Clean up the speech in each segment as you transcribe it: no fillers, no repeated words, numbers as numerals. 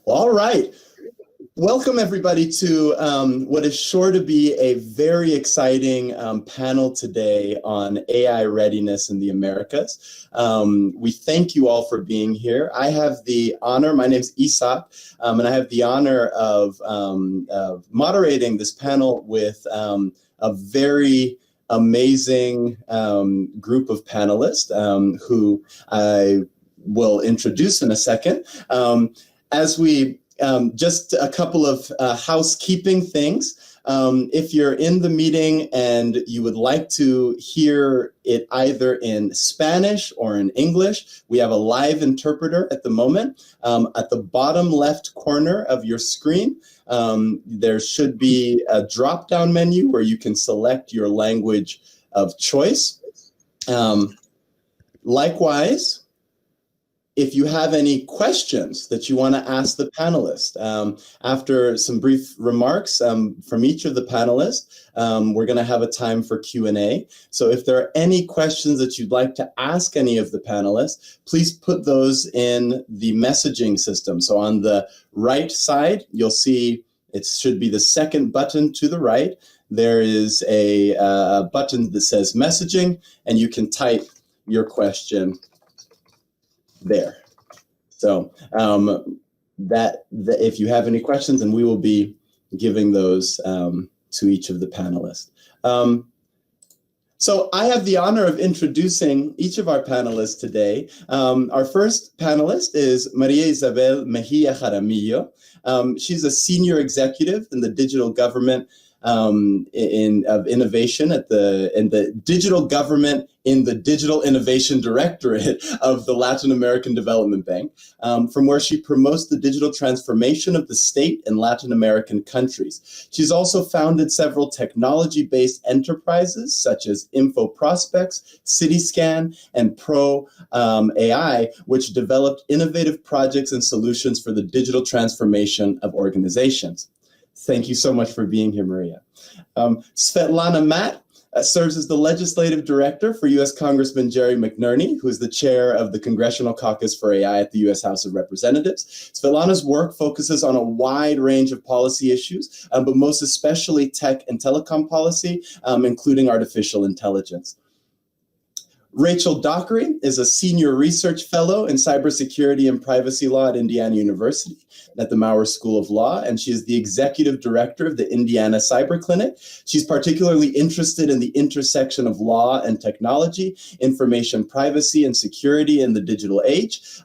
All right. Welcome, everybody, to what is sure to be a very exciting panel today on AI readiness in the Americas. We thank you all for being here. I have the honor, my name is Isak, and I have the honor of moderating this panel with a very amazing group of panelists who I will introduce in a second. Just a couple of housekeeping things. If you're in the meeting and you would like to hear it either in Spanish or in English, we have a live interpreter at the moment. At the bottom left corner of your screen, there should be a drop-down menu where you can select your language of choice. Likewise, if you have any questions that you want to ask the panelists, after some brief remarks from each of the panelists, we're going to have a time for Q&A. So if there are any questions that you'd like to ask any of the panelists, please put those in the messaging system. So on the right side, you'll see it should be the second button to the right. There is a button that says messaging, and you can type your question there. So if you have any questions, and we will be giving those to each of the panelists. So I have the honor of introducing each of our panelists today. Our first panelist is María Isabel Mejía Jaramillo. She's a senior executive in the digital government of innovation in the digital government in the Digital Innovation Directorate of the Latin American Development Bank, from where she promotes the digital transformation of the state in Latin American countries. She's also founded several technology-based enterprises such as Info Prospects, CityScan, and PROA AI, which developed innovative projects and solutions for the digital transformation of organizations. Thank you so much for being here, Maria. Svetlana Matt serves as the legislative director for U.S. Congressman Jerry McNerney, who is the chair of the Congressional Caucus for AI at the U.S. House of Representatives. Svetlana's work focuses on a wide range of policy issues, but most especially tech and telecom policy, including artificial intelligence. Rachel Dockery is a senior research fellow in cybersecurity and privacy law at Indiana University at the Maurer School of Law, and she is the executive director of the Indiana Cyber Clinic. She's particularly interested in the intersection of law and technology, information privacy and security in the digital age.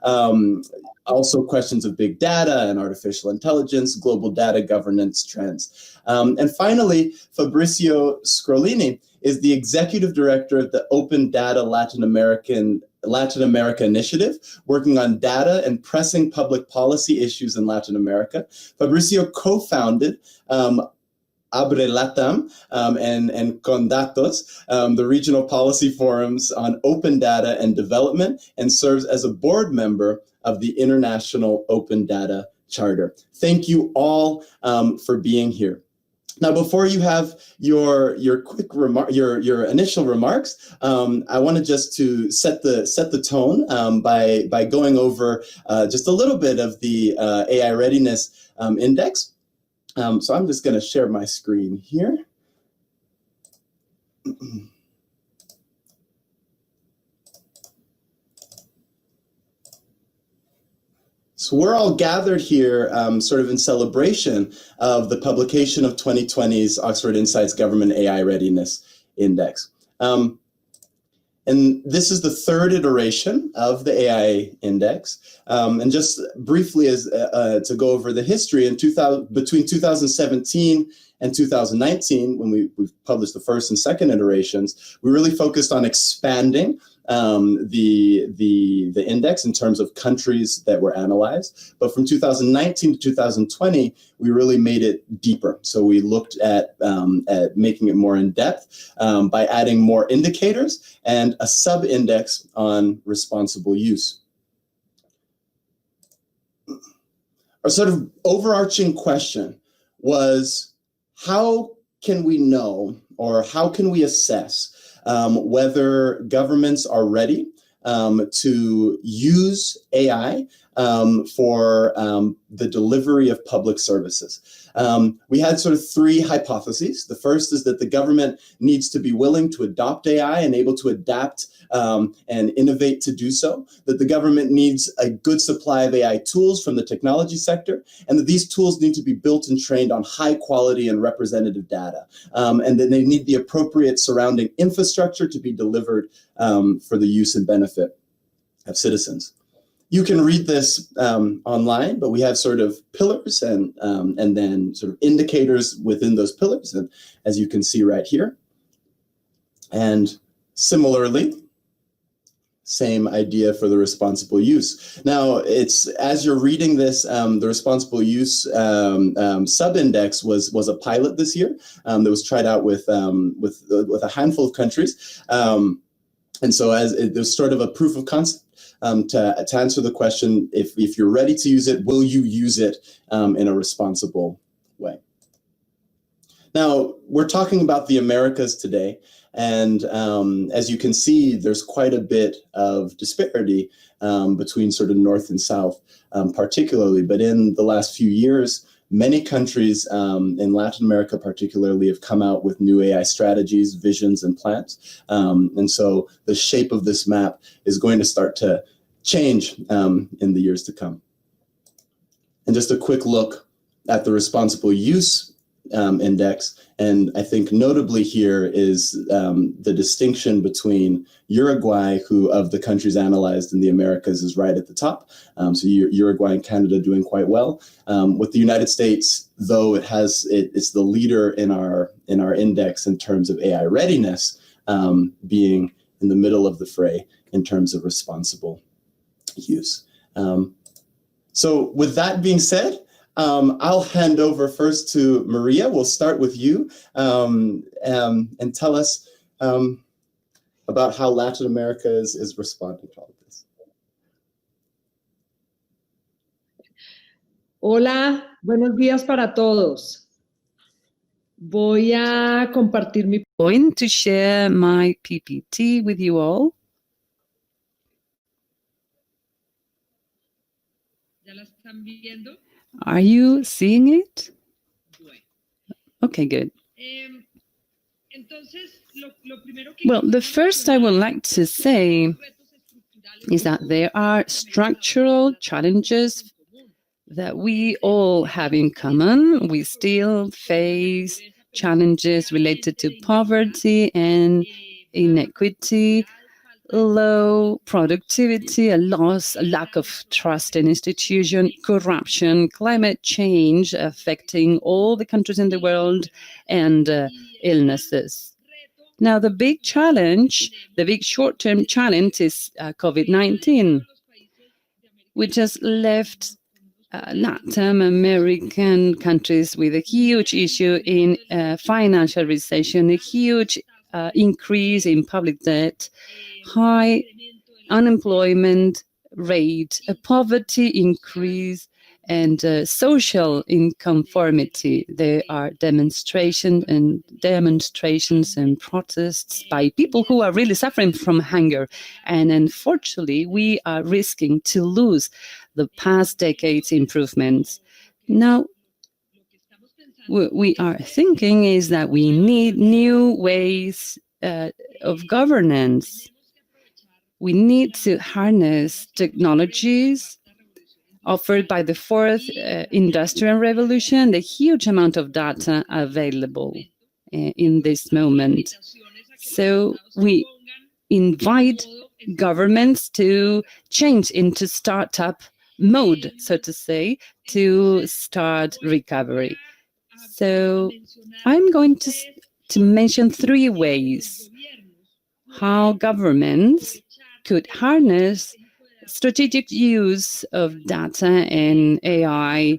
Also questions of big data and artificial intelligence, global data governance trends. And finally, Fabrizio Scrolini is the executive director of the Open Data Latin America Initiative, working on data and pressing public policy issues in Latin America. Fabrizio co-founded Abre Latam and Condatos, the regional policy forums on open data and development, and serves as a board member of the International Open Data Charter. Thank you all for being here. Now, before you have your initial remarks, I wanted just to set the tone by going over just a little bit of the AI Readiness Index. So I'm just going to share my screen here. So we're all gathered here sort of in celebration of the publication of 2020's Oxford Insights Government AI Readiness Index. And this is the third iteration of the AI Index. And just briefly to go over the history, between 2017 and 2019, when we published the first and second iterations, we really focused on expanding the index in terms of countries that were analyzed. But from 2019 to 2020, we really made it deeper. So we looked at making it more in depth by adding more indicators and a sub-index on responsible use. Our sort of overarching question was, how can we know, or how can we assess whether governments are ready to use AI for the delivery of public services. We had sort of three hypotheses. The first is that the government needs to be willing to adopt AI and able to adapt and innovate to do so, that the government needs a good supply of AI tools from the technology sector, and that these tools need to be built and trained on high quality and representative data, and then they need the appropriate surrounding infrastructure to be delivered for the use and benefit of citizens. You can read this online, but we have sort of pillars and then sort of indicators within those pillars, and as you can see right here. And similarly, same idea for the responsible use. Now, it's as you're reading this, the responsible use sub-index was a pilot this year that was tried out with a handful of countries, and so there's sort of a proof of concept to answer the question: if you're ready to use it, will you use it in a responsible way? Now, we're talking about the Americas today. And as you can see, there's quite a bit of disparity between sort of North and South, particularly. But in the last few years, many countries in Latin America particularly have come out with new AI strategies, visions, and plans. And so the shape of this map is going to start to change in the years to come. And just a quick look at the responsible use index. And I think notably here is the distinction between Uruguay, who of the countries analyzed in the Americas is right at the top. So Uruguay and Canada doing quite well. With the United States, though it's the leader in our index in terms of AI readiness, being in the middle of the fray in terms of responsible use. So with that being said, I'll hand over first to Maria. We'll start with you and tell us about how Latin America is responding to all of this. Hola, buenos días para todos. Voy a compartir mi Going to share my PPT with you all. ¿Ya la están viendo? Are you seeing it? Okay, good. Well, the first I would like to say is that there are structural challenges that we all have in common. We still face challenges related to poverty and inequity, low productivity, a lack of trust in institutions, corruption, climate change affecting all the countries in the world, and illnesses. Now, the big challenge, the big short-term challenge is COVID-19, which has left Latin American countries with a huge issue in financial recession, a huge increase in public debt, high unemployment rate, a poverty increase, and social inconformity. There are demonstrations and protests by people who are really suffering from hunger. And unfortunately, we are risking to lose the past decade's improvements. Now, what we are thinking is that we need new ways of governance. We need to harness technologies offered by the fourth industrial revolution, the huge amount of data available in this moment. So we invite governments to change into startup mode, so to say, to start recovery. So I'm going to mention three ways how governments could harness strategic use of data and AI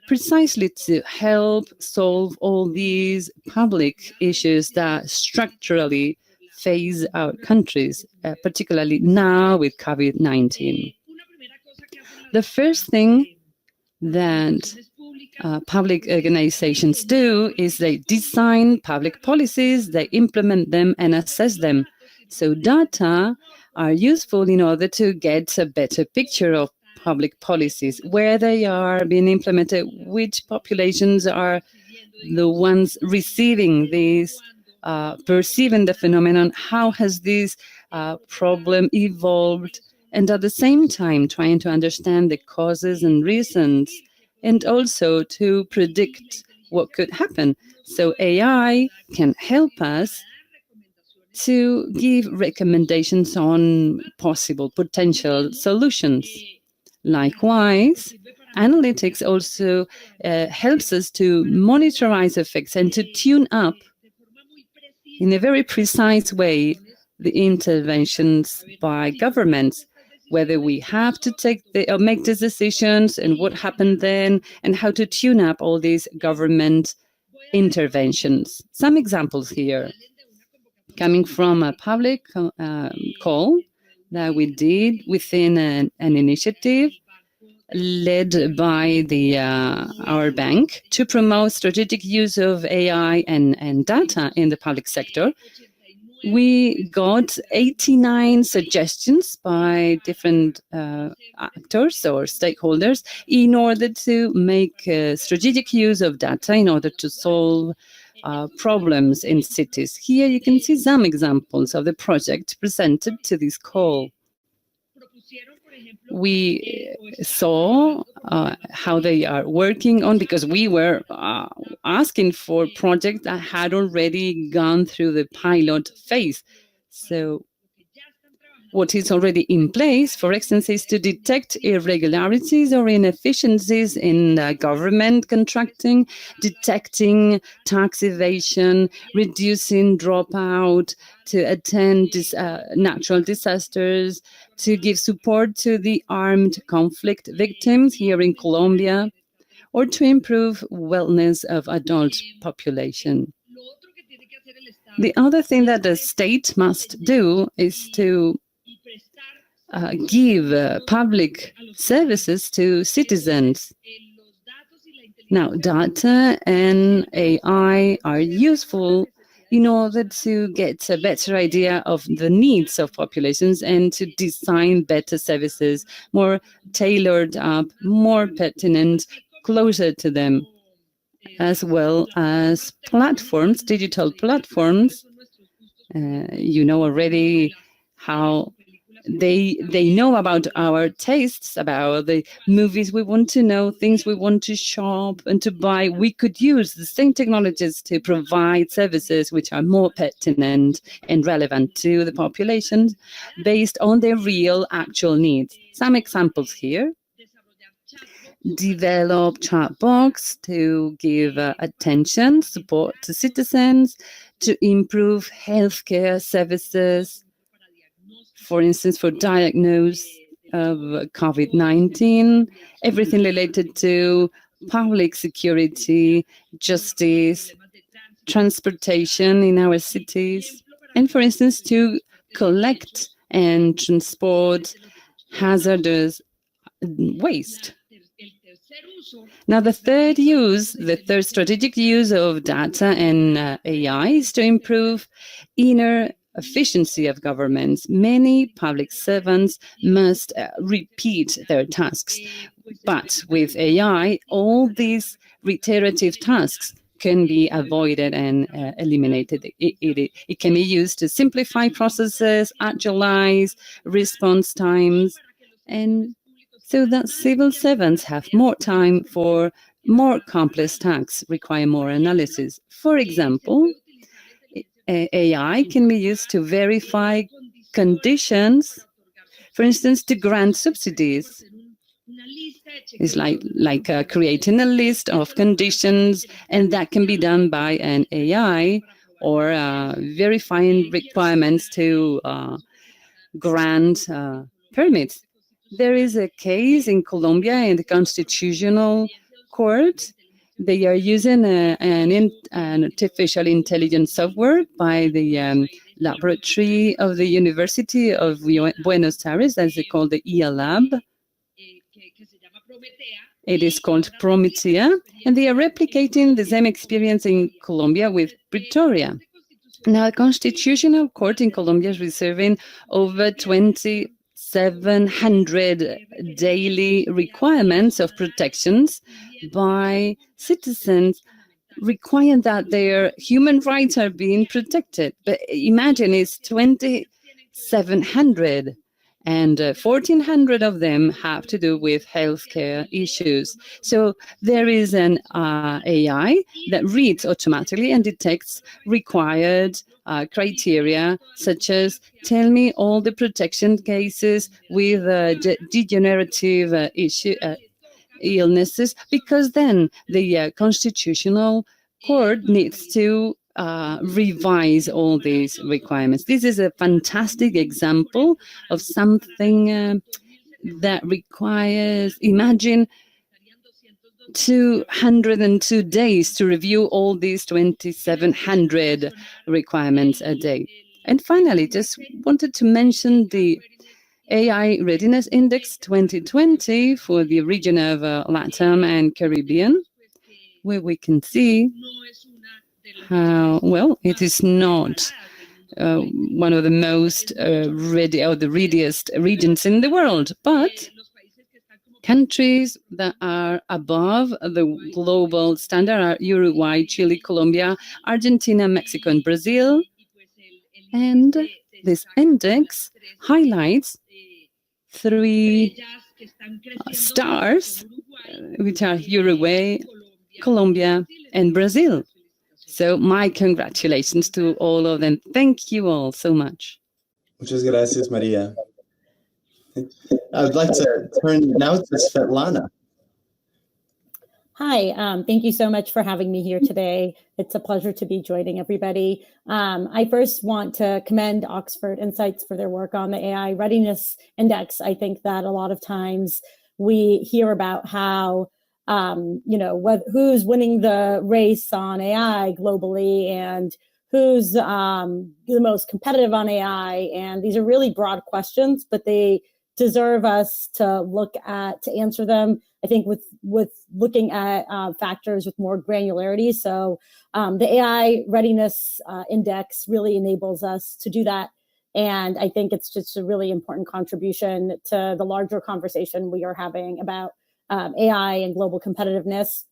precisely to help solve all these public issues that structurally face our countries, particularly now with COVID-19. The first thing that public organizations do is they design public policies, they implement them and assess them. So data are useful in order to get a better picture of public policies, where they are being implemented, which populations are the ones receiving these, perceiving the phenomenon, how has this problem evolved, and at the same time trying to understand the causes and reasons, and also to predict what could happen. So AI can help us to give recommendations on possible potential solutions. Likewise, analytics also helps us to monitorize effects and to tune up in a very precise way the interventions by governments, whether we have to make these decisions and what happened then, and how to tune up all these government interventions. Some examples here, coming from a public call that we did within an initiative led by our bank to promote strategic use of AI and data in the public sector. We got 89 suggestions by different actors or stakeholders in order to make strategic use of data in order to solve problems in cities. Here you can see some examples of the project presented to this call. We saw how they are working on, because we were asking for projects that had already gone through the pilot phase. So what is already in place, for instance, is to detect irregularities or inefficiencies in government contracting, detecting tax evasion, reducing dropout, to attend natural disasters, to give support to the armed conflict victims here in Colombia, or to improve wellness of adult population. The other thing that the state must do is to give public services to citizens. Now, data and AI are useful in order to get a better idea of the needs of populations and to design better services, more tailored up, more pertinent, closer to them, as well as platforms, digital platforms. You know already how they know about our tastes, about the movies we want to know, things we want to shop and to buy. We could use the same technologies to provide services which are more pertinent and relevant to the population based on their real actual needs. Some examples here. Develop chatbots to give attention, support to citizens, to improve healthcare services, for instance, for diagnosis of COVID-19, everything related to public security, justice, transportation in our cities, and for instance, to collect and transport hazardous waste. Now, the third strategic use of data and AI is to improve inner efficiency of governments. Many public servants must repeat their tasks, but with AI, all these reiterative tasks can be avoided and eliminated. It can be used to simplify processes, agilize response times, and so that civil servants have more time for more complex tasks, require more analysis. For example, AI can be used to verify conditions, for instance, to grant subsidies. It's like creating a list of conditions, and that can be done by an AI, or verifying requirements to grant permits. There is a case in Colombia in the Constitutional Court. They are using an artificial intelligence software by the laboratory of the University of Buenos Aires, as they call the IA Lab. It is called Prometea, and they are replicating the same experience in Colombia with Pretoria. Now, the Constitutional Court in Colombia is reserving over 27 700 daily requirements of protections by citizens, requiring that their human rights are being protected. But imagine it's 2,700, and 1,400 of them have to do with healthcare issues. So there is an AI that reads automatically and detects required criteria, such as tell me all the protection cases with degenerative illnesses, because then the Constitutional Court needs to revise all these requirements. This is a fantastic example of something that requires, imagine, 202 days to review all these 2,700 requirements a day. And finally, just wanted to mention the AI Readiness Index 2020 for the region of LATAM and Caribbean, where we can see how, well, it is not one of the most ready or the readiest regions in the world, but countries that are above the global standard are Uruguay, Chile, Colombia, Argentina, Mexico, and Brazil. And this index highlights 3 stars, which are Uruguay, Colombia, and Brazil. So my congratulations to all of them. Thank you all so much. Muchas gracias, Maria. I'd like to turn now to Svetlana. Hi, thank you so much for having me here today. It's a pleasure to be joining everybody. I first want to commend Oxford Insights for their work on the AI Readiness Index. I think that a lot of times we hear about how, who's winning the race on AI globally and who's the most competitive on AI. And these are really broad questions, but they deserve us to answer them, I think, with looking at factors with more granularity. So the AI Readiness Index really enables us to do that. And I think it's just a really important contribution to the larger conversation we are having about AI and global competitiveness.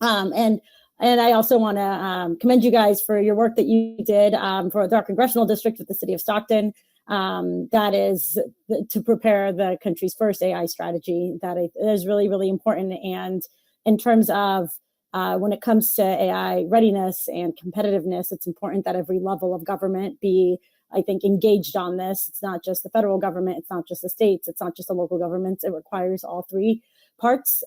And I also want to commend you guys for your work that you did for our congressional district with the city of Stockton. That is to prepare the country's first AI strategy. That is really, really important. And in terms of when it comes to AI readiness and competitiveness, it's important that every level of government be, I think, engaged on this. It's not just the federal government. It's not just the states. It's not just the local governments. It requires all 3 parts.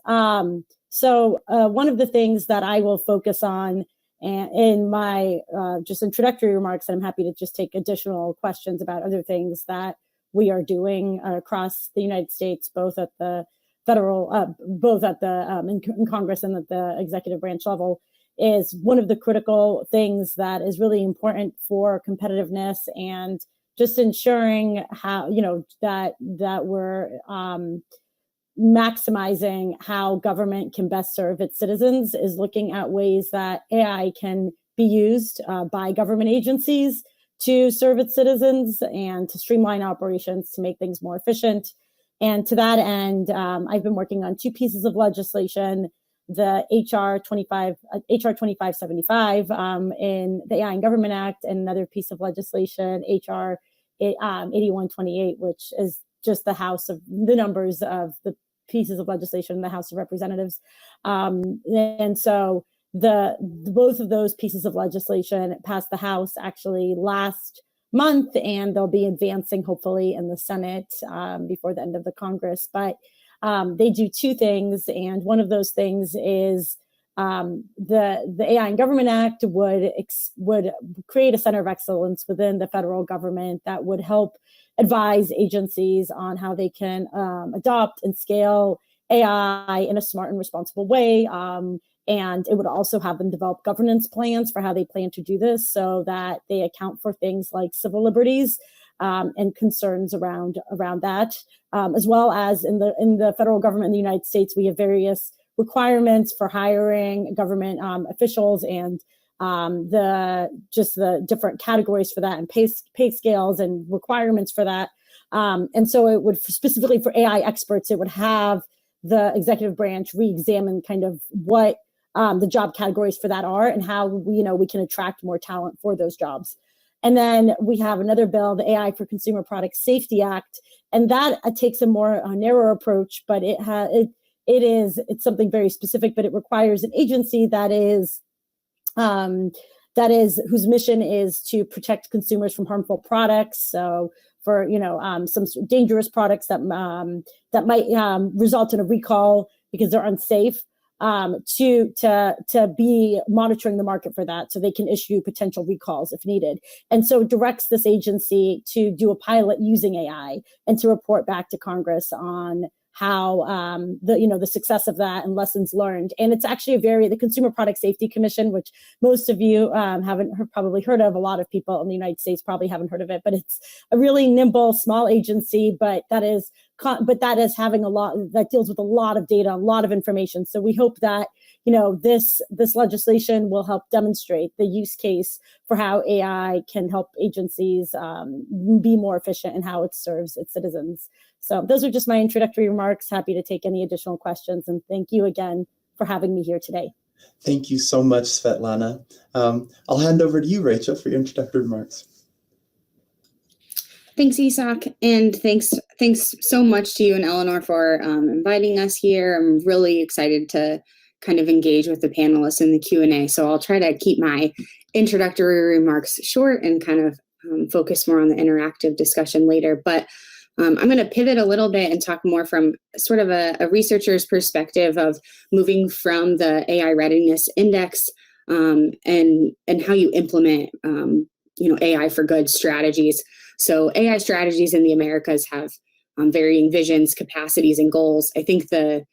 So one of the things that I will focus on in my just introductory remarks, and I'm happy to just take additional questions about other things that we are doing across the United States, both at the federal, in Congress and at the executive branch level, is one of the critical things that is really important for competitiveness and just ensuring how, that we're maximizing how government can best serve its citizens, is looking at ways that AI can be used by government agencies to serve its citizens and to streamline operations, to make things more efficient. And to that end, I've been working on 2 pieces of legislation, the HR 2575 in the AI and Government Act, and another piece of legislation, HR 8128, which is just the numbers of the pieces of legislation in the House of Representatives. And so both of those pieces of legislation passed the House actually last month, and they'll be advancing hopefully in the Senate before the end of the Congress. But they do 2 things, and one of those things is the AI and Government Act would create a center of excellence within the federal government that would help advise agencies on how they can adopt and scale AI in a smart and responsible way. And it would also have them develop governance plans for how they plan to do this, so that they account for things like civil liberties and concerns around that, as well as in the federal government in the United States, we have various requirements for hiring government officials, and the different categories for that, and pay scales and requirements for that. And so it would, specifically for AI experts, it would have the executive branch re-examine kind of what the job categories for that are and how we can attract more talent for those jobs. And then we have another bill, the AI for Consumer Product Safety Act, and that takes a more narrow approach, but it's something very specific, but it requires an agency that is whose mission is to protect consumers from harmful products. So for some dangerous products that might result in a recall because they're unsafe, to be monitoring the market for that, so they can issue potential recalls if needed. And so it directs this agency to do a pilot using AI and to report back to Congress on how the success of that and lessons learned. And it's actually the Consumer Product Safety Commission, which most of you probably heard of. A lot of people in the United States probably haven't heard of it, but it's a really nimble, small agency, but that is having that deals with a lot of data, a lot of information. So we hope that this legislation will help demonstrate the use case for how AI can help agencies be more efficient in how it serves its citizens. So those are just my introductory remarks. Happy to take any additional questions. And thank you again for having me here today. Thank you so much, Svetlana. I'll hand over to you, Rachel, for your introductory remarks. Thanks, Isak, and thanks so much to you and Eleanor for inviting us here. I'm really excited to kind of engage with the panelists in the Q&A, so I'll try to keep my introductory remarks short and kind of focus more on the interactive discussion later. But I'm going to pivot a little bit and talk more from sort of a researcher's perspective of moving from the AI Readiness Index and how you implement AI for good strategies. So AI strategies in the Americas have varying visions, capacities, and goals. I think the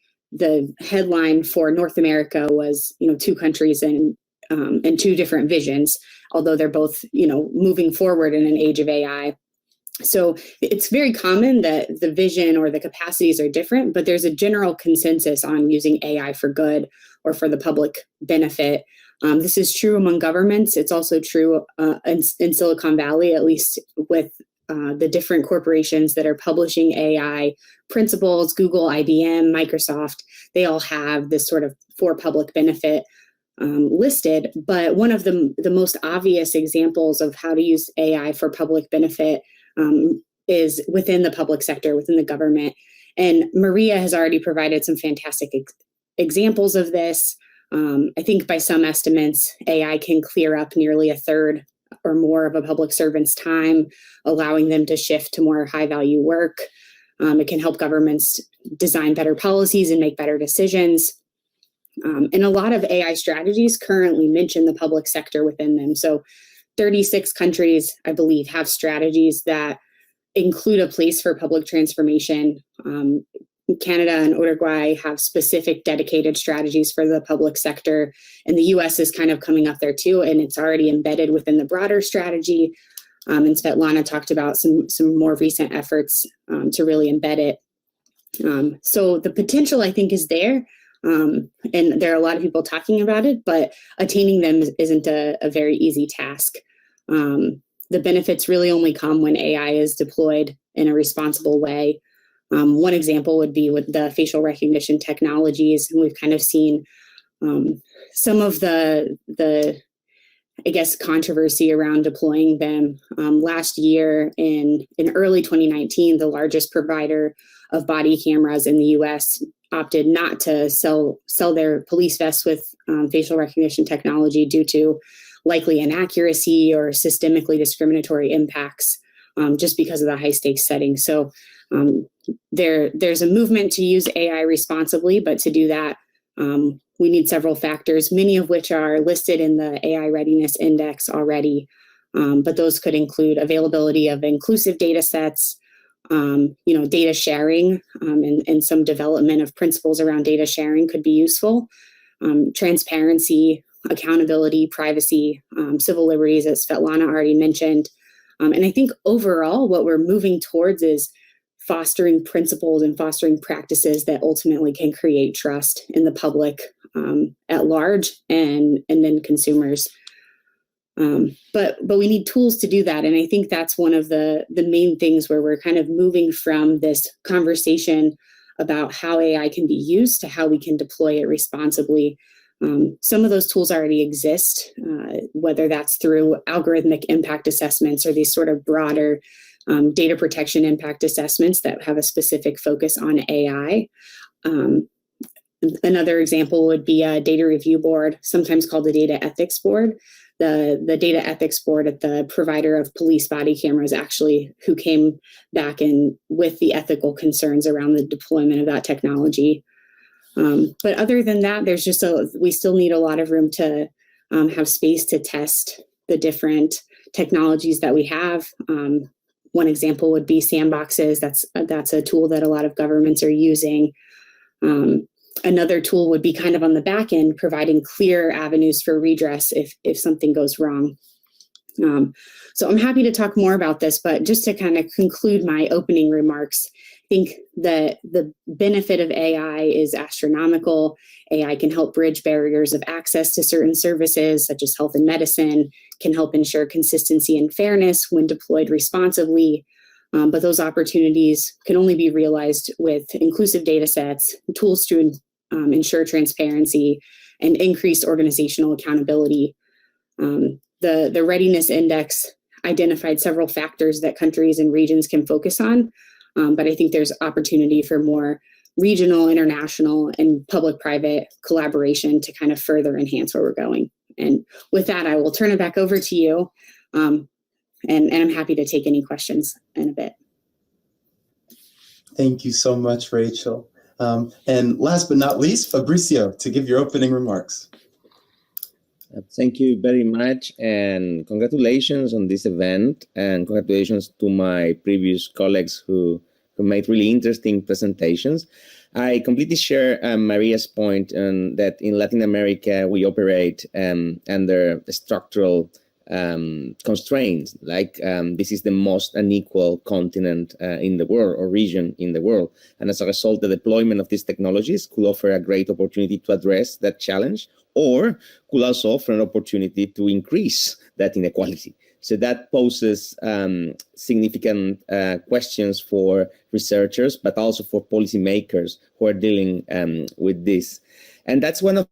headline for North America was 2 countries and 2 different visions, although they're both moving forward in an age of AI. So it's very common that the vision or the capacities are different, but there's a general consensus on using AI for good or for the public benefit. This is true among governments. It's also true in Silicon Valley, at least with the different corporations that are publishing AI principles. Google, IBM, Microsoft, they all have this sort of for public benefit listed. But one of the most obvious examples of how to use AI for public benefit is within the public sector, within the government. And Maria has already provided some fantastic examples of this. I think by some estimates, AI can clear up nearly a third or more of a public servant's time, allowing them to shift to more high-value work. It can help governments design better policies and make better decisions. And a lot of AI strategies currently mention the public sector within them. So 36 countries, I believe, have strategies that include a place for public transformation. Canada and Uruguay have specific dedicated strategies for the public sector, and the US is kind of coming up there too, and it's already embedded within the broader strategy. And Svetlana talked about some more recent efforts to really embed it. So the potential, I think, is there, and there are a lot of people talking about it, but attaining them isn't a very easy task. The benefits really only come when AI is deployed in a responsible way. One example would be with the facial recognition technologies. And we've kind of seen some of the I guess, controversy around deploying them. Last year in early 2019, the largest provider of body cameras in the US opted not to sell their police vests with facial recognition technology due to likely inaccuracy or systemically discriminatory impacts, just because of the high stakes setting. So there's a movement to use AI responsibly, but to do that, we need several factors, many of which are listed in the AI Readiness Index already. But those could include availability of inclusive data sets, data sharing, and some development of principles around data sharing could be useful. Transparency, accountability, privacy, civil liberties, as Svetlana already mentioned. And I think overall, what we're moving towards is fostering principles and fostering practices that ultimately can create trust in the public at large and then consumers. But we need tools to do that. And I think that's one of the main things where we're kind of moving from this conversation about how AI can be used to how we can deploy it responsibly. Some of those tools already exist, whether that's through algorithmic impact assessments or these sort of broader data protection impact assessments that have a specific focus on AI. Another example would be a data review board, sometimes called the data ethics board. The data ethics board at the provider of police body cameras actually who came back in with the ethical concerns around the deployment of that technology. But other than that, there's just we still need a lot of room to have space to test the different technologies that we have. One example would be sandboxes. That's a tool that a lot of governments are using. Another tool would be kind of on the back end, providing clear avenues for redress if something goes wrong. So I'm happy to talk more about this, but just to kind of conclude my opening remarks, I think that the benefit of AI is astronomical. AI can help bridge barriers of access to certain services, such as health and medicine, can help ensure consistency and fairness when deployed responsibly. But those opportunities can only be realized with inclusive data sets, tools to ensure transparency, and increased organizational accountability. The Readiness Index identified several factors that countries and regions can focus on, but I think there's opportunity for more regional, international, and public-private collaboration to kind of further enhance where we're going. And with that, I will turn it back over to you. And I'm happy to take any questions in a bit. Thank you so much, Rachel. And last but not least, Fabricio, to give your opening remarks. Thank you very much, and congratulations on this event, and congratulations to my previous colleagues who made really interesting presentations. I completely share Maria's point that in Latin America, we operate under structural constraints, like this is the most unequal continent in the world or region in the world. And as a result, the deployment of these technologies could offer a great opportunity to address that challenge, or could also offer an opportunity to increase that inequality. So that poses significant questions for researchers, but also for policymakers who are dealing with this. And that's one of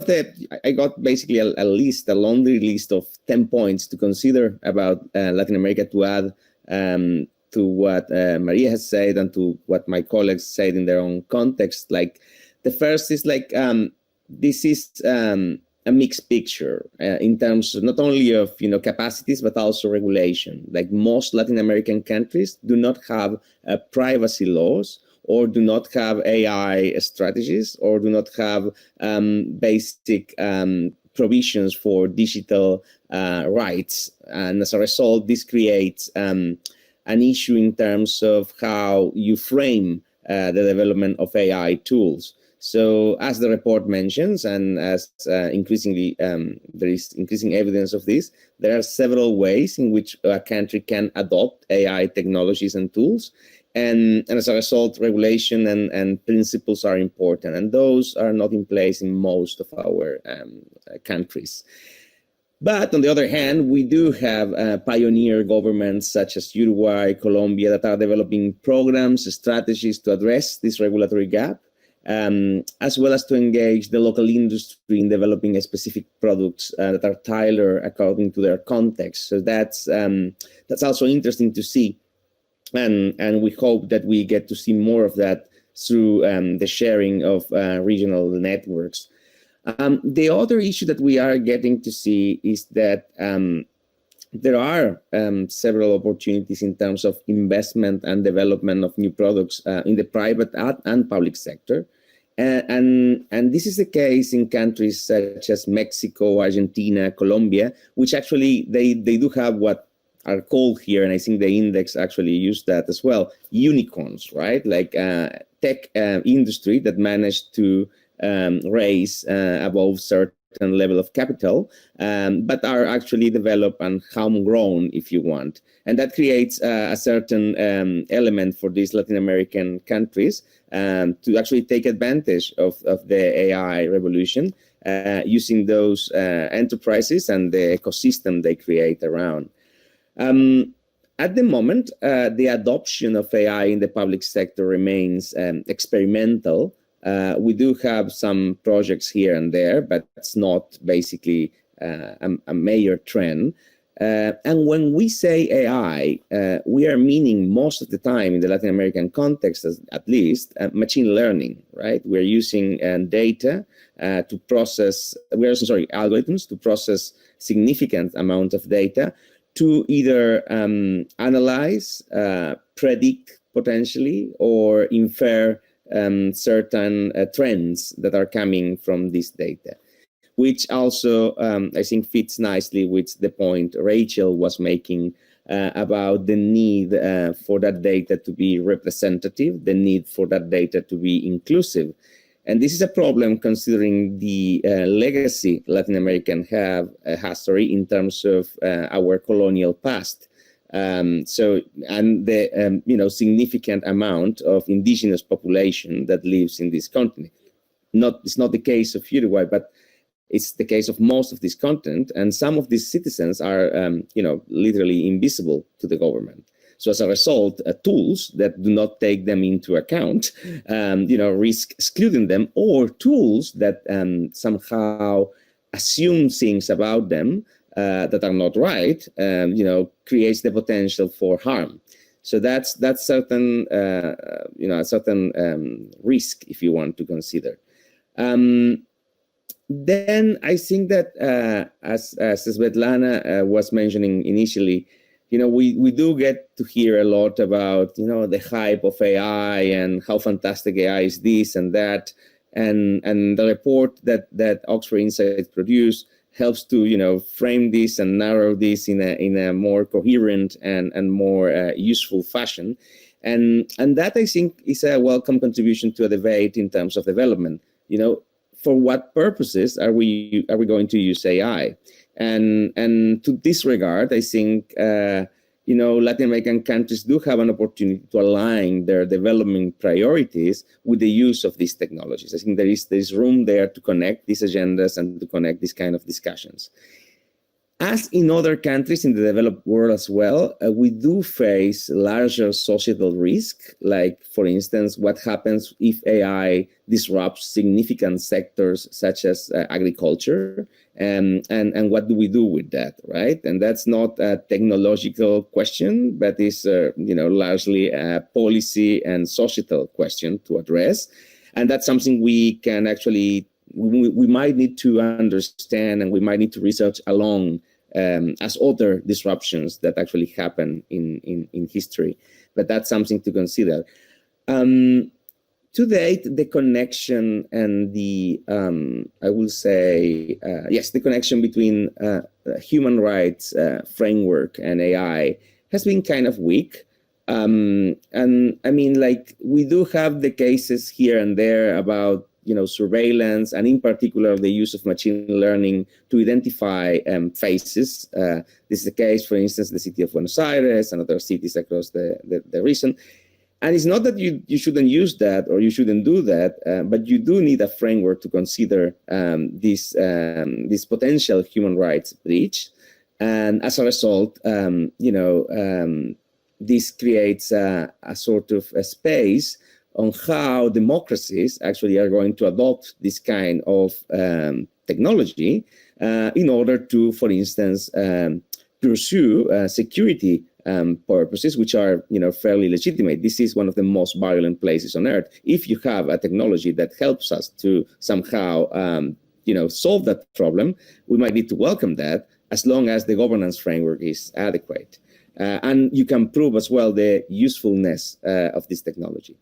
I got basically a laundry list of 10 points to consider about Latin America to add to what Maria has said and to what my colleagues said in their own context. Like the first is like, this is a mixed picture in terms of not only of capacities, but also regulation. Like most Latin American countries do not have privacy laws, or do not have AI strategies, or do not have basic provisions for digital rights. And as a result, this creates an issue in terms of how you frame the development of AI tools. So as the report mentions, and as increasingly there is increasing evidence of this, there are several ways in which a country can adopt AI technologies and tools. And as a result, regulation and principles are important, and those are not in place in most of our countries. But on the other hand, we do have pioneer governments such as Uruguay, Colombia, that are developing programs, strategies to address this regulatory gap, as well as to engage the local industry in developing specific products that are tailored according to their context. So that's also interesting to see. And we hope that we get to see more of that through the sharing of regional networks. The other issue that we are getting to see is that there are several opportunities in terms of investment and development of new products in the private and public sector. And this is the case in countries such as Mexico, Argentina, Colombia, which actually they do have what are called here, and I think the index actually used that as well, unicorns, right? Like tech industry that managed to raise above certain level of capital, but are actually developed and homegrown, if you want. And that creates a certain element for these Latin American countries to actually take advantage of the AI revolution using those enterprises and the ecosystem they create around. At the moment, the adoption of AI in the public sector remains experimental. We do have some projects here and there, but it's not basically a major trend. And when we say AI, we are meaning most of the time in the Latin American context, at least, machine learning, right? We're using data to process, algorithms to process significant amount of data to either analyze, predict potentially, or infer certain trends that are coming from this data, which also I think fits nicely with the point Rachel was making about the need for that data to be representative, the need for that data to be inclusive. And this is a problem considering the legacy Latin American has in terms of our colonial past. And the significant amount of indigenous population that lives in this continent. It's not the case of Uruguay, but it's the case of most of this continent, and some of these citizens are literally invisible to the government. So as a result, tools that do not take them into account, risk excluding them, or tools that somehow assume things about them that are not right, creates the potential for harm. So that's certain, a certain risk, if you want to consider. Then I think that, as Svetlana was mentioning initially, we do get to hear a lot about, the hype of AI and how fantastic AI is this and that. And the report that Oxford Insights produced helps to, frame this and narrow this in a more coherent and more useful fashion. And that, I think, is a welcome contribution to a debate in terms of development. For what purposes are we going to use AI? And to this regard, I think Latin American countries do have an opportunity to align their development priorities with the use of these technologies. I think there is room there to connect these agendas and to connect these kind of discussions. As in other countries in the developed world as well, we do face larger societal risk, like, for instance, what happens if AI disrupts significant sectors such as agriculture, and what do we do with that, right? And that's not a technological question, but is largely a policy and societal question to address. And that's something we can actually, we might need to understand, and we might need to research along as other disruptions that actually happen in history. But that's something to consider. To date, the connection and the, I will say, the connection between human rights framework and AI has been kind of weak. And I mean, like, we do have the cases here and there about surveillance, and in particular, the use of machine learning to identify faces. This is the case, for instance, the city of Buenos Aires and other cities across the region. And it's not that you shouldn't use that or you shouldn't do that, but you do need a framework to consider this potential human rights breach. And as a result, this creates a sort of a space on how democracies actually are going to adopt this kind of technology in order to, for instance, pursue security purposes, which are fairly legitimate. This is one of the most violent places on earth. If you have a technology that helps us to somehow solve that problem, we might need to welcome that, as long as the governance framework is adequate. And you can prove as well the usefulness of this technology.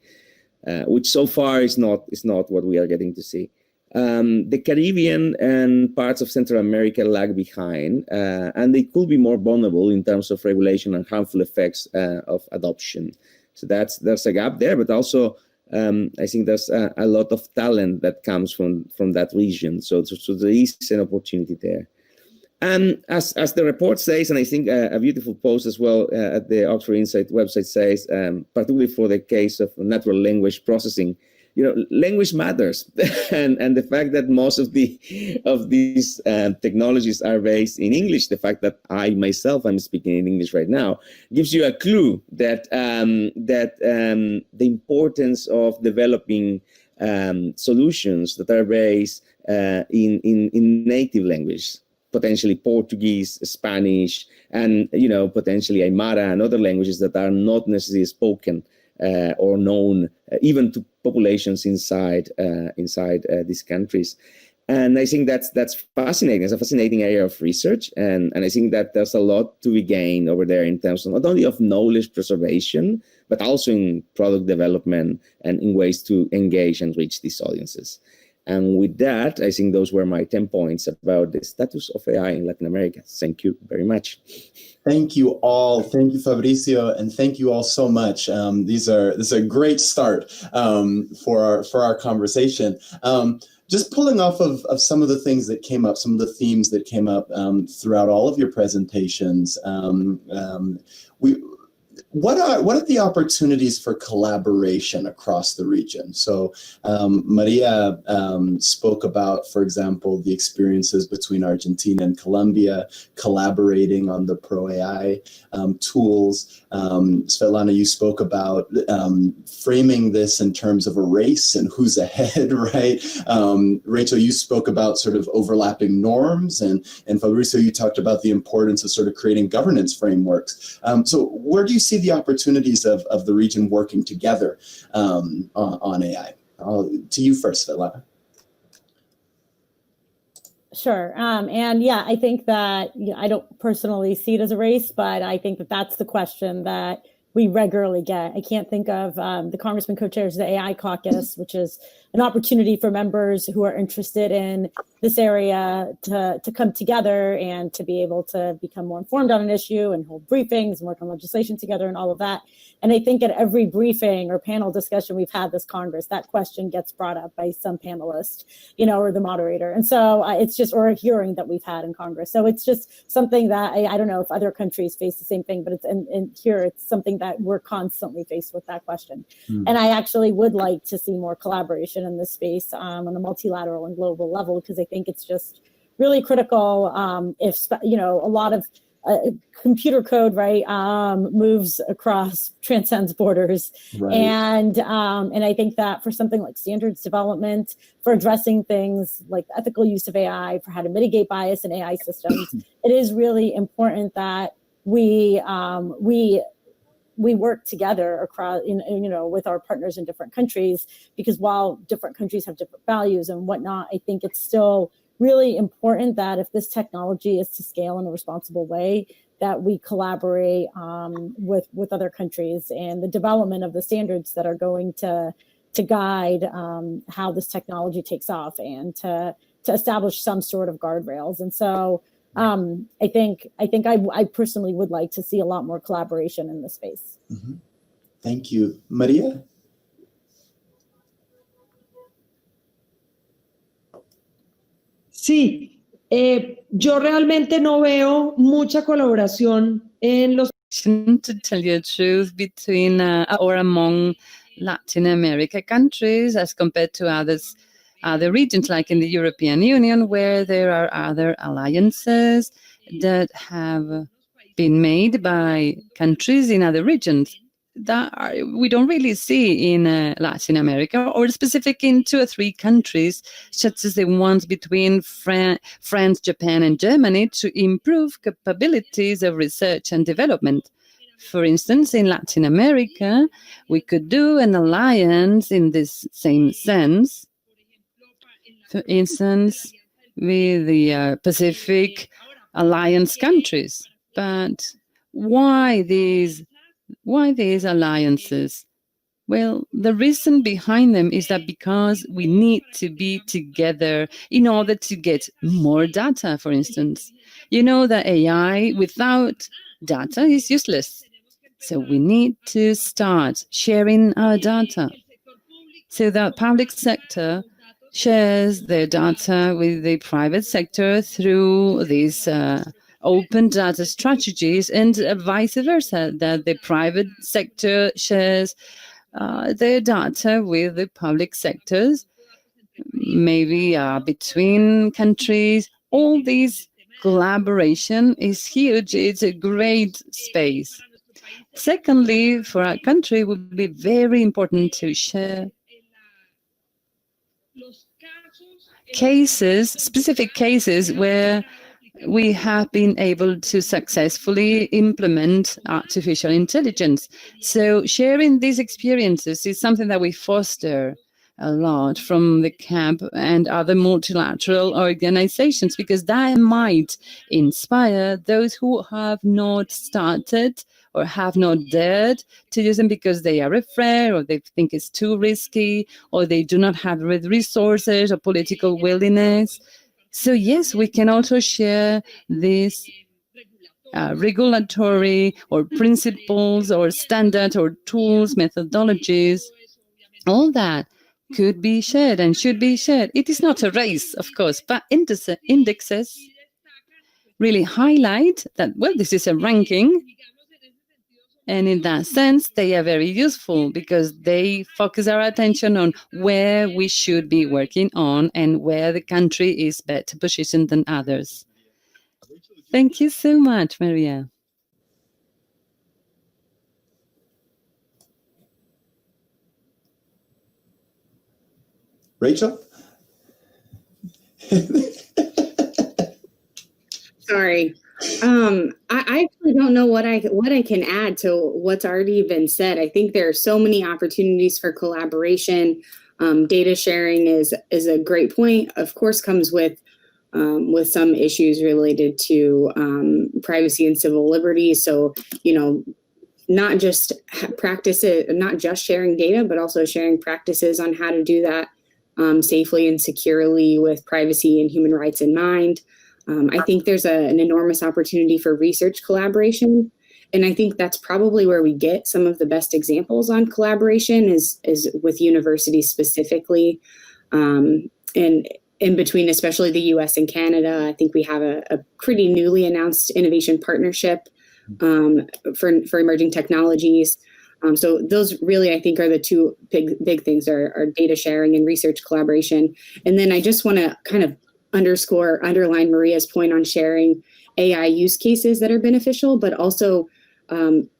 Which so far is not what we are getting to see. The Caribbean and parts of Central America lag behind, and they could be more vulnerable in terms of regulation and harmful effects of adoption. So there's a gap there, but also I think there's a lot of talent that comes from that region. So there is an opportunity there. And as the report says, and I think a beautiful post as well at the Oxford Insight website says, particularly for the case of natural language processing, language matters, and the fact that most of these technologies are based in English, the fact that I myself am speaking in English right now, gives you a clue that the importance of developing solutions that are based in native language, potentially Portuguese, Spanish, and potentially Aymara and other languages that are not necessarily spoken or known even to populations inside these countries. And I think that's fascinating. It's a fascinating area of research, and I think that there's a lot to be gained over there in terms of not only of knowledge preservation, but also in product development and in ways to engage and reach these audiences. And with that, I think those were my 10 points about the status of AI in Latin America. Thank you very much. Thank you all. Thank you, Fabricio, and thank you all so much. This is a great start for our conversation. Just pulling off of some of the things that came up, some of the themes that came up throughout all of your presentations. What are the opportunities for collaboration across the region? So Maria spoke about, for example, the experiences between Argentina and Colombia, collaborating on the PROA AI tools. Svetlana, you spoke about framing this in terms of a race and who's ahead, right? Rachel, you spoke about sort of overlapping norms, and Fabricio, you talked about the importance of sort of creating governance frameworks. So where do you see the opportunities of the region working together on AI? To you first, Svetlana. Sure. And yeah, I think that I don't personally see it as a race, but I think that that's the question that we regularly get. I can't think of the congressman co-chairs of the AI caucus, which is an opportunity for members who are interested in this area to come together and to be able to become more informed on an issue and hold briefings and work on legislation together and all of that. And I think at every briefing or panel discussion we've had this Congress, that question gets brought up by some panelist, or the moderator. And so it's just, or a hearing that we've had in Congress. So it's just something that I don't know if other countries face the same thing, but it's in here, it's something that we're constantly faced with that question. And I actually would like to see more collaboration in this space on a multilateral and global level, because I think it's just really critical if, a lot of computer code, right, moves across, transcends borders. Right. And I think that for something like standards development, for addressing things like ethical use of AI, for how to mitigate bias in AI systems, it is really important that we work together across, with our partners in different countries, because while different countries have different values and whatnot, I think it's still really important that if this technology is to scale in a responsible way, that we collaborate with other countries and the development of the standards that are going to guide how this technology takes off, and to establish some sort of guardrails. And so I think I personally would like to see a lot more collaboration in this space. Mm-hmm. Thank you. María? Sí, yo realmente no veo mucha colaboración en los... To tell you the truth, between or among Latin America countries as compared to other regions, like in the European Union, where there are other alliances that have been made by countries in other regions that we don't really see in Latin America, or specific in 2 or 3 countries, such as the ones between France, Japan, and Germany, to improve capabilities of research and development. For instance, in Latin America, we could do an alliance in this same sense. For instance, with the Pacific Alliance countries. But why these alliances? Well, the reason behind them is that because we need to be together in order to get more data, for instance. You know that AI without data is useless. So we need to start sharing our data. so the public sector shares their data with the private sector through these open data strategies, and vice versa, that the private sector shares their data with the public sectors, maybe between countries. All these collaboration is huge. It's a great space. Secondly, for our country, it would be very important to share cases, specific cases where we have been able to successfully implement artificial intelligence. So sharing these experiences is something that we foster a lot from the CAP and other multilateral organizations, because that might inspire those who have not started or have not dared to use them because they are afraid, or they think it's too risky, or they do not have the resources or political willingness. So yes, we can also share these regulatory or principles or standards or tools, methodologies. All that could be shared and should be shared. It is not a race, of course, but indexes really highlight that, well, this is a ranking. And in that sense, they are very useful because they focus our attention on where we should be working on and where the country is better positioned than others. Thank you so much, Maria. Rachel? Sorry. I actually don't know what I can add to what's already been said. I think there are so many opportunities for collaboration. Data sharing is a great point. Of course, comes with some issues related to privacy and civil liberties. So, not just sharing data, but also sharing practices on how to do that safely and securely with privacy and human rights in mind. I think there's an enormous opportunity for research collaboration. And I think that's probably where we get some of the best examples on collaboration is with universities specifically. And in between, especially the US and Canada, I think we have a pretty newly announced innovation partnership for emerging technologies. So those really, I think, are the two big things are data sharing and research collaboration. And then I just want to kind of underline Maria's point on sharing AI use cases that are beneficial, but also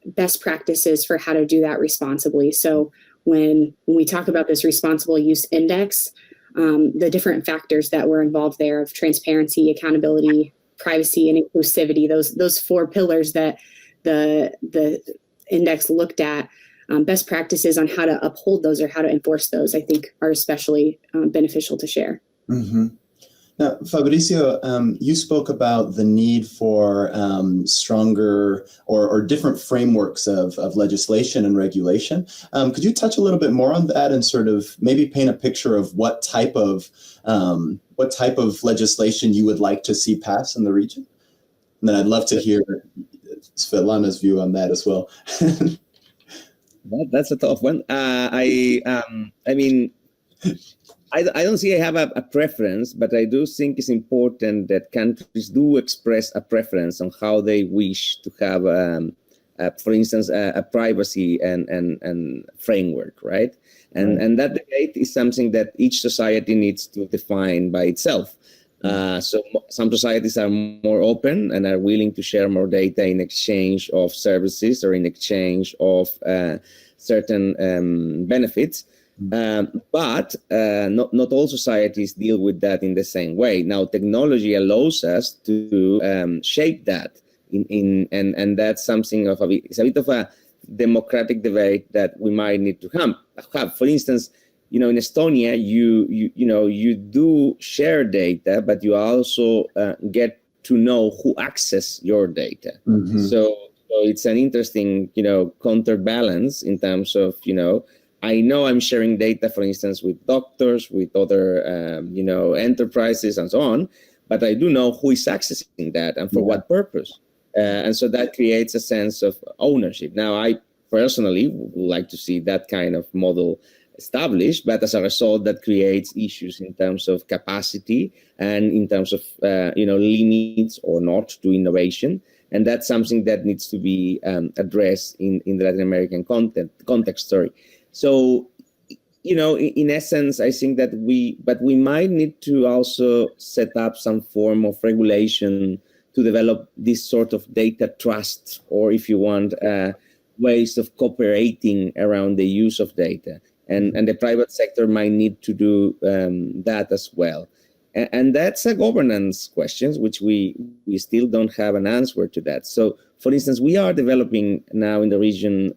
best practices for how to do that responsibly. So when we talk about this responsible use index, the different factors that were involved there of transparency, accountability, privacy, and inclusivity, those four pillars that the index looked at, best practices on how to uphold those or how to enforce those, I think are especially beneficial to share. Mm-hmm. Now, Fabricio, you spoke about the need for stronger or different frameworks of legislation and regulation. Could you touch a little bit more on that and sort of maybe paint a picture of what type of legislation you would like to see pass in the region? And then I'd love to hear Svetlana's view on that as well. That's a tough one. I mean, I don't see I have a preference, but I do think it's important that countries do express a preference on how they wish to have, for instance, a privacy and framework, right? And that debate is something that each society needs to define by itself. So some societies are more open and are willing to share more data in exchange of services or in exchange of certain benefits. But not all societies deal with that in the same way. Now, technology allows us to shape that and that's something it's a bit of a democratic debate that we might need to have. For instance, in Estonia, you do share data, but you also get to know who access your data. Mm-hmm. So it's an interesting, counterbalance in terms of, I know I'm sharing data, for instance, with doctors, with other, enterprises and so on, but I do know who is accessing that and for what purpose. And so that creates a sense of ownership. Now, I personally would like to see that kind of model established, but as a result, that creates issues in terms of capacity and in terms of limits or not to innovation. And that's something that needs to be addressed in the Latin American context. So, in essence, I think that we might need to also set up some form of regulation to develop this sort of data trust, or if you want, ways of cooperating around the use of data. And the private sector might need to do that as well. And that's a governance question, which we still don't have an answer to that. So, for instance, we are developing now in the region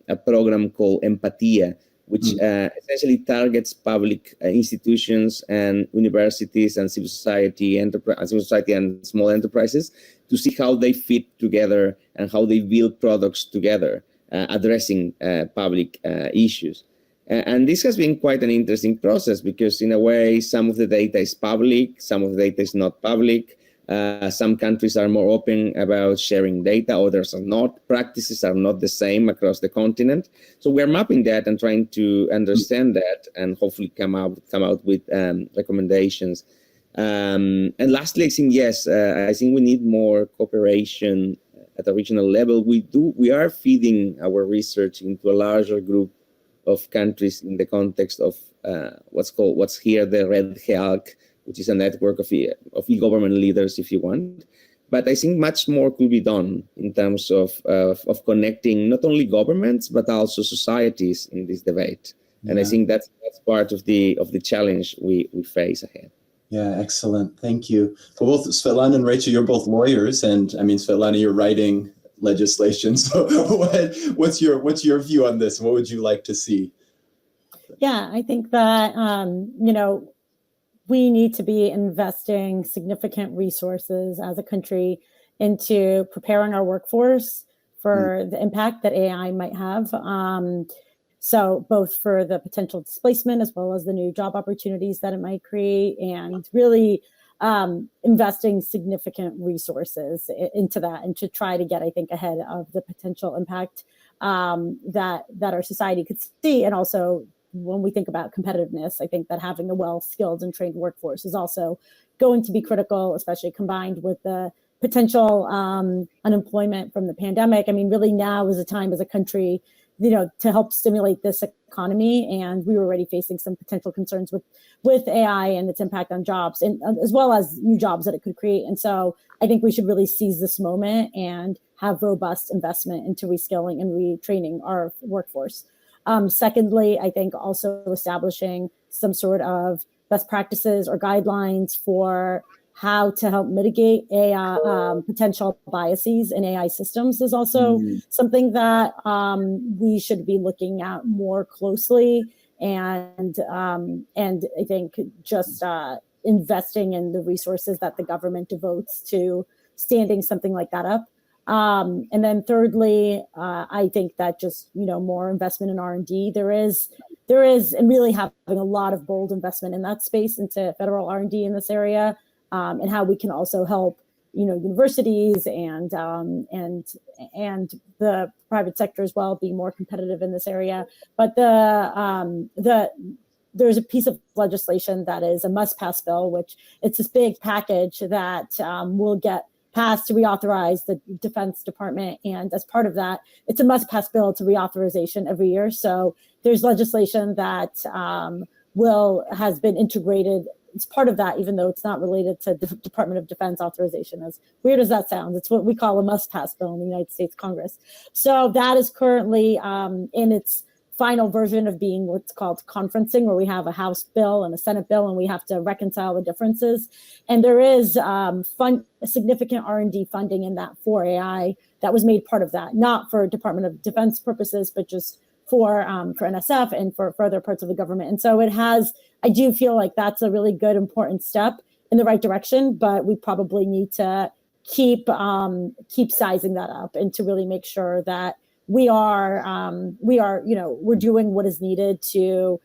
a program called Empatia, which essentially targets public institutions and universities and civil society and small enterprises to see how they fit together and how they build products together, addressing public issues. And this has been quite an interesting process because, in a way, some of the data is public, some of the data is not public. Some countries are more open about sharing data, others are not. Practices are not the same across the continent. So we're mapping that and trying to understand that and hopefully come out with recommendations. And lastly, I think, yes, I think we need more cooperation at a regional level. We are feeding our research into a larger group of countries in the context of what's here the Red Helk, which is a network of e-government leaders, if you want. But I think much more could be done in terms of connecting not only governments, but also societies in this debate. And I think that's part of the challenge we face ahead. Yeah, excellent. Thank you. Well, both Svetlana and Rachel, you're both lawyers. And I mean, Svetlana, you're writing legislation. So what's your view on this? What would you like to see? Yeah, I think that, we need to be investing significant resources as a country into preparing our workforce for the impact that AI might have. So both for the potential displacement as well as the new job opportunities that it might create, and really investing significant resources into that and to try to get, I think, ahead of the potential impact that our society could see. And also, when we think about competitiveness, I think that having a well-skilled and trained workforce is also going to be critical, especially combined with the potential unemployment from the pandemic. I mean, really now is a time as a country, to help stimulate this economy. And we were already facing some potential concerns with AI and its impact on jobs, and as well as new jobs that it could create. And so I think we should really seize this moment and have robust investment into reskilling and retraining our workforce. Secondly, I think also establishing some sort of best practices or guidelines for how to help mitigate AI potential biases in AI systems is also something that we should be looking at more closely. And I think just investing in the resources that the government devotes to standing something like that up. And then thirdly, I think that just, more investment in R&D. There is, and really having a lot of bold investment in that space into federal R&D in this area, and how we can also help, universities and the private sector as well be more competitive in this area. But there's a piece of legislation that is a must-pass bill, which it's this big package that will get passed to reauthorize the Defense Department. And as part of that, it's a must-pass bill to reauthorization every year. So there's legislation that has been integrated. It's part of that, even though it's not related to the Department of Defense authorization. As weird as that sounds, it's what we call a must-pass bill in the United States Congress. So that is currently in its final version of being what's called conferencing, where we have a House bill and a Senate bill, and we have to reconcile the differences. And there is significant R&D funding in that for AI that was made part of that, not for Department of Defense purposes, but just for NSF and for other parts of the government. And so I do feel like that's a really good, important step in the right direction, but we probably need to keep sizing that up and to really make sure that we're doing what is needed to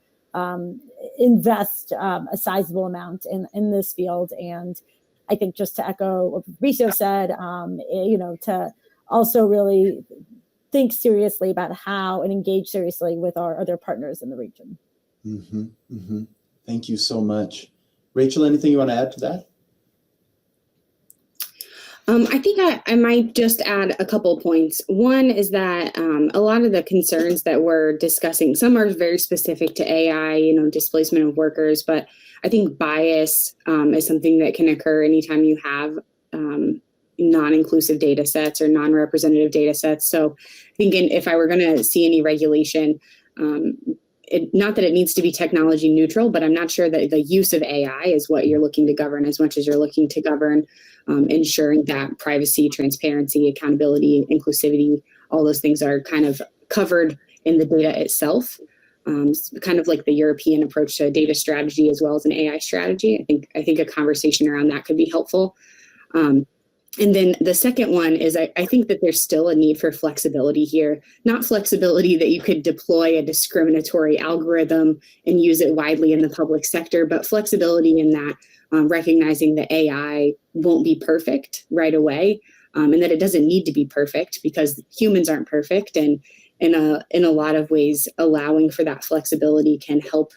invest a sizable amount in this field. And I think, just to echo what Mauricio said, to also really think seriously about how and engage seriously with our other partners in the region. Mm-hmm, mm-hmm. Thank you so much. Rachel, anything you want to add to that? I think I might just add a couple points. One is that a lot of the concerns that we're discussing, some are very specific to AI, displacement of workers, but I think bias is something that can occur anytime you have non-inclusive data sets or non-representative data sets. So I think if I were going to see any regulation, not that it needs to be technology neutral, but I'm not sure that the use of AI is what you're looking to govern as much as you're looking to govern ensuring that privacy, transparency, accountability, inclusivity, all those things are kind of covered in the data itself. Kind of like the European approach to a data strategy as well as an AI strategy. I think a conversation around that could be helpful. And then the second one is I think that there's still a need for flexibility here, not flexibility that you could deploy a discriminatory algorithm and use it widely in the public sector, but flexibility in that recognizing that AI won't be perfect right away, and that it doesn't need to be perfect because humans aren't perfect. And in a lot of ways, allowing for that flexibility can help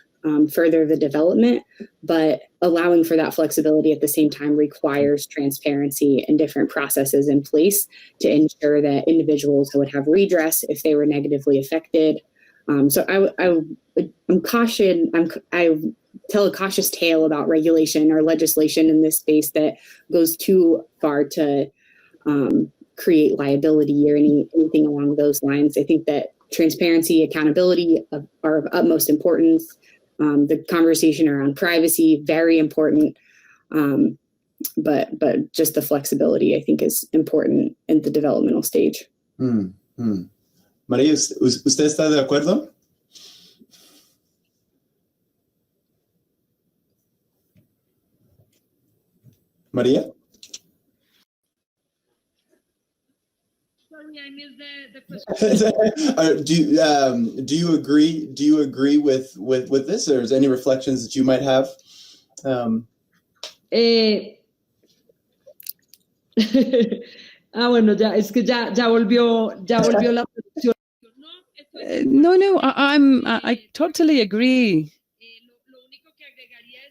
further the development, but allowing for that flexibility at the same time requires transparency and different processes in place to ensure that individuals would have redress if they were negatively affected. So I tell a cautious tale about regulation or legislation in this space that goes too far to create liability or anything along those lines. I think that transparency, accountability are of utmost importance. The conversation around privacy, very important, but just the flexibility, I think, is important in the developmental stage. María, ¿usted está de acuerdo? María? Sorry, I missed the question. Do you agree? Do you agree with this, or is there any reflections that you might have? Bueno, es que ya volvió la producción. No, I totally agree.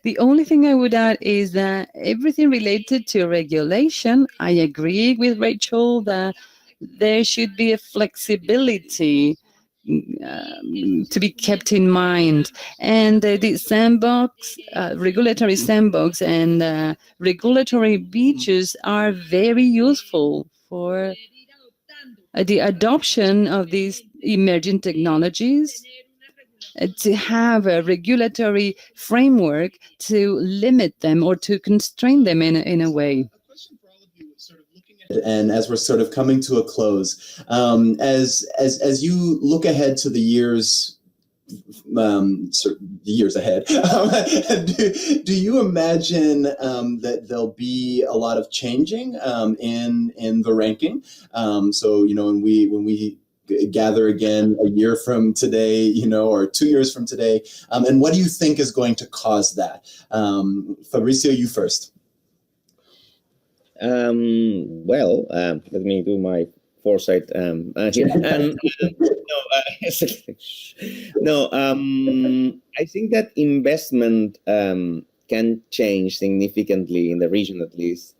The only thing I would add is that everything related to regulation, I agree with Rachel that there should be a flexibility to be kept in mind. And the sandbox, regulatory sandbox and regulatory beaches are very useful for the adoption of these emerging technologies, to have a regulatory framework to limit them or to constrain them in a way. And as we're sort of coming to a close, as you look ahead to the years, ahead, do you imagine that there'll be a lot of changing in the ranking? So when we gather again a year from today, or 2 years from today, and what do you think is going to cause that? Fabricio, you first. Well, let me do my foresight here. I think that investment can change significantly in the region, at least,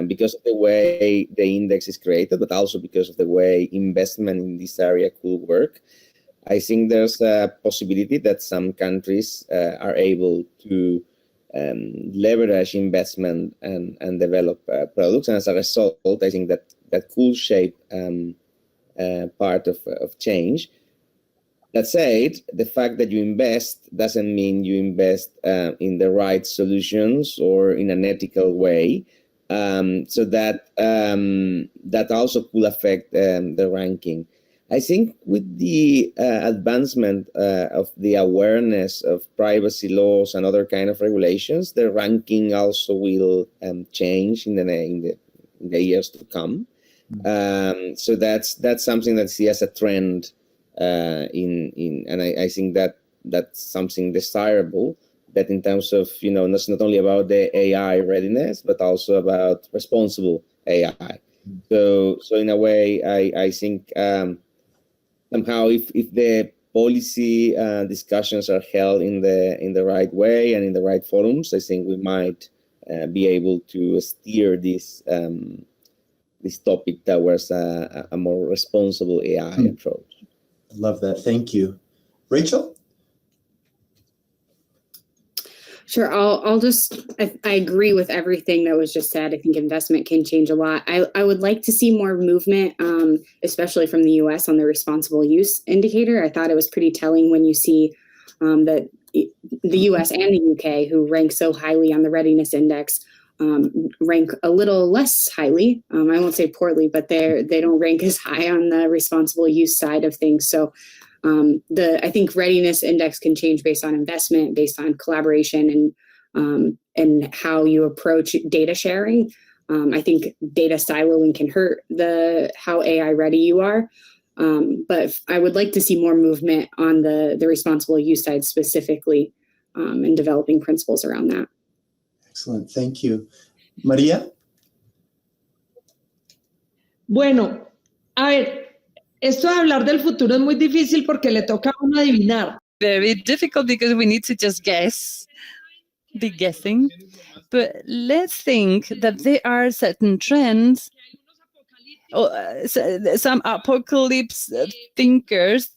because of the way the index is created, but also because of the way investment in this area could work. I think there's a possibility that some countries are able to leverage investment and develop products, and as a result, I think that could shape part of change. That said, the fact that you invest doesn't mean you invest in the right solutions or in an ethical way. So that also could affect the ranking. I think with the advancement of the awareness of privacy laws and other kind of regulations, the ranking also will change in the years to come. So that's something that I see as a trend and I think that's something desirable. That in terms of that's not only about the AI readiness, but also about responsible AI. So in a way, I think somehow if the policy discussions are held in the right way and in the right forums, I think we might be able to steer this topic towards a more responsible AI approach. Love that. Thank you. Rachel? Sure. I agree with everything that was just said. I think investment can change a lot. I would like to see more movement, especially from the US on the responsible use indicator. I thought it was pretty telling when you see that the US and the UK, who rank so highly on the readiness index, rank a little less highly. I won't say poorly, but they don't rank as high on the responsible use side of things. So I think readiness index can change based on investment, based on collaboration, and how you approach data sharing. I think data siloing can hurt how AI ready you are. But I would like to see more movement on the responsible use side specifically, and developing principles around that. Excellent. Thank you. María? Bueno, a ver, esto de hablar del futuro es muy difícil porque le toca a uno adivinar. Very difficult because we need to just be guessing. But let's think that there are certain trends. Some apocalypse thinkers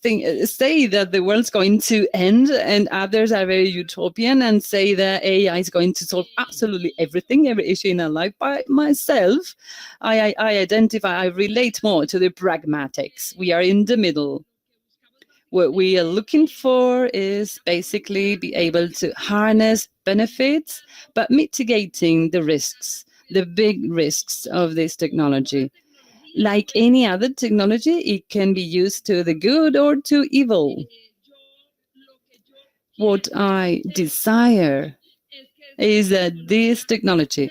say that the world's going to end, and others are very utopian and say that AI is going to solve absolutely everything, every issue in our life. By myself, I relate more to the pragmatics. We are in the middle. What we are looking for is basically be able to harness benefits, but mitigating the risks, the big risks of this technology. Like any other technology, it can be used to the good or to evil. What I desire is that this technology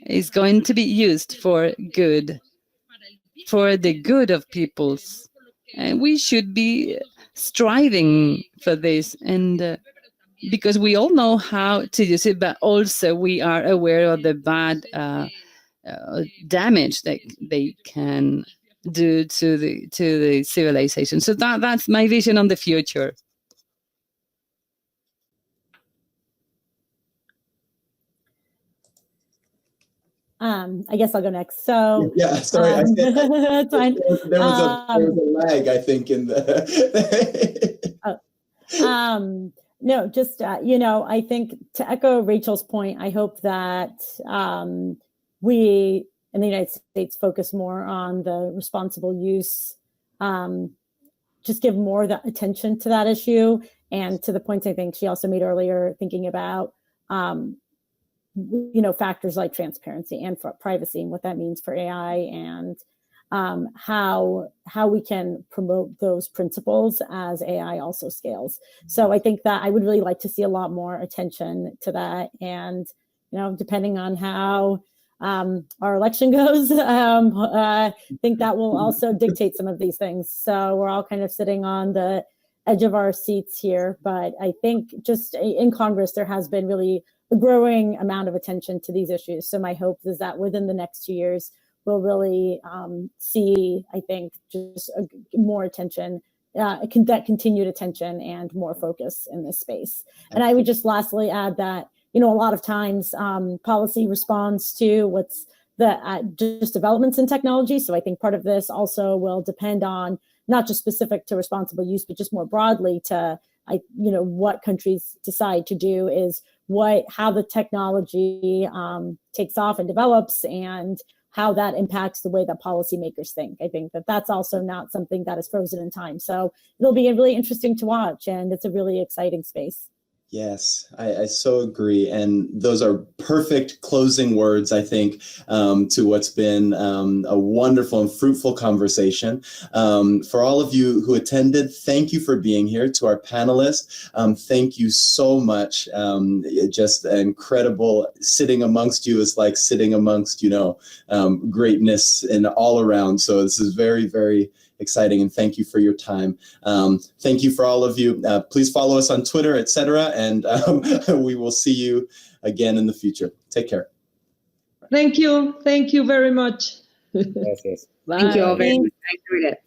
is going to be used for good, for the good of peoples. And we should be striving for this, and because we all know how to use it, but also we are aware of the bad damage that they can do to the civilization. So that's my vision on the future. I guess I'll go next. So yeah, sorry, I said that's fine. There was a lag, I think, in the. No, just I think to echo Rachel's point, I hope that we in the United States focus more on the responsible use, just give more attention to that issue, and to the points I think she also made earlier, thinking about factors like transparency and for privacy and what that means for AI, and how we can promote those principles as AI also scales. So I think that I would really like to see a lot more attention to that, and depending on how our election goes, I think that will also dictate some of these things. So we're all kind of sitting on the edge of our seats here, but I think just in Congress there has been really a growing amount of attention to these issues. So my hope is that within the next 2 years, we'll really see, I think, just more attention, that continued attention and more focus in this space. And I would just lastly add that, a lot of times policy responds to what's just developments in technology. So I think part of this also will depend on not just specific to responsible use, but just more broadly to, what countries decide to do is how the technology takes off and develops, and how that impacts the way that policymakers think. I think that that's also not something that is frozen in time. So it'll be really interesting to watch, and it's a really exciting space. Yes, I so agree. And those are perfect closing words, I think, to what's been a wonderful and fruitful conversation. For all of you who attended, thank you for being here. To our panelists, thank you so much. Just incredible. Sitting amongst you is like sitting amongst, greatness and all around. So this is very, very exciting, and thank you for your time. Thank you for all of you. Please follow us on Twitter, etc., and we will see you again in the future. Take care. Thank you very much. Gracias. Thank you all very much. I enjoyed it.